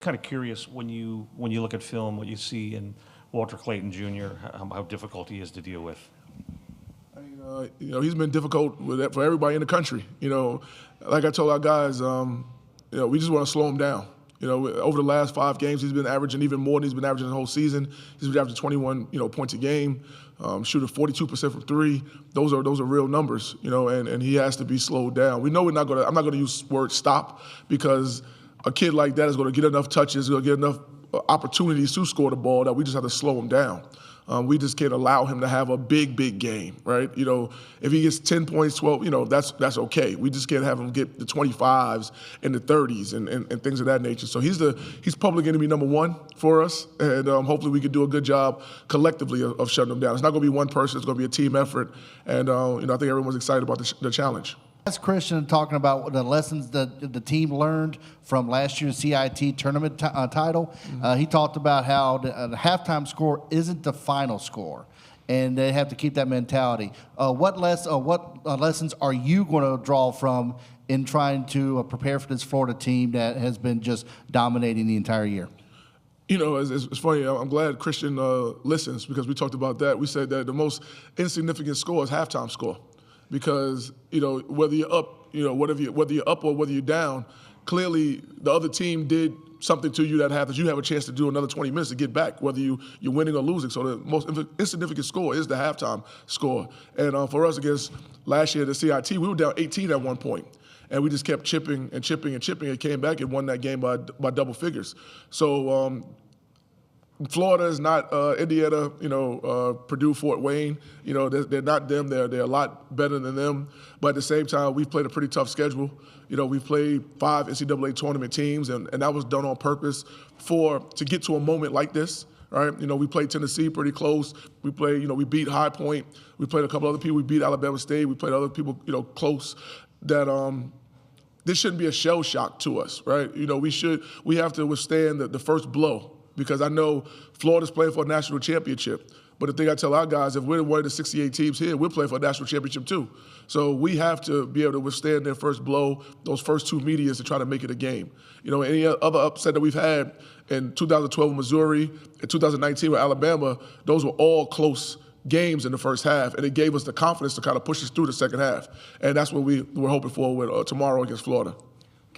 Kind of curious when you look at film, what you see in Walter Clayton Jr., how difficult he is to deal with. I mean, he's been difficult with that for everybody in the country. Like I told our guys, we just want to slow him down. Over the last 5 games, he's been averaging even more than he's been averaging the whole season. He's been averaging 21, points a game, shooting 42% from 3. Those are real numbers, and he has to be slowed down. We know I'm not gonna use the word stop, because a kid like that is gonna get enough touches, going to get enough opportunities to score the ball that we just have to slow him down. We just can't allow him to have a big game, right? If he gets 10 points, 12, that's okay. We just can't have him get the 25s and the 30s and things of that nature. So he's public enemy number 1 for us, and hopefully we can do a good job collectively of shutting him down. It's not going to be one person. It's going to be a team effort, and I think everyone's excited about the challenge. That's Christian talking about the lessons that the team learned from last year's CIT tournament title. He talked about how the halftime score isn't the final score, and they have to keep that mentality. What lessons are you going to draw from in trying to prepare for this Florida team that has been just dominating the entire year? It's funny. I'm glad Christian listens, because we talked about that. We said that the most insignificant score is halftime score. Because whether you're up, whether you're up or whether you're down, clearly the other team did something to you that you have a chance to do another 20 minutes to get back, whether you're winning or losing. So the most insignificant score is the halftime score. And for us against last year, the CIT, we were down 18 at one point. And we just kept chipping and came back and won that game by double figures. So Florida is not Indiana, Purdue, Fort Wayne. They're not them. They're a lot better than them. But at the same time, we've played a pretty tough schedule. We've played 5 NCAA tournament teams, and that was done on purpose to get to a moment like this. Right? We played Tennessee pretty close. We played, we beat High Point. We played a couple other people. We beat Alabama State. We played other people, close. That this shouldn't be a shell shock to us, right? We have to withstand the first blow. Because I know Florida's playing for a national championship. But the thing I tell our guys, if we're one of the 68 teams here, we're playing for a national championship too. So we have to be able to withstand their first blow, those first 2 medias, to try to make it a game. Any other upset that we've had in 2012 with Missouri, in 2019 with Alabama, those were all close games in the first half, and it gave us the confidence to kind of push us through the second half. And that's what we're hoping for with tomorrow against Florida.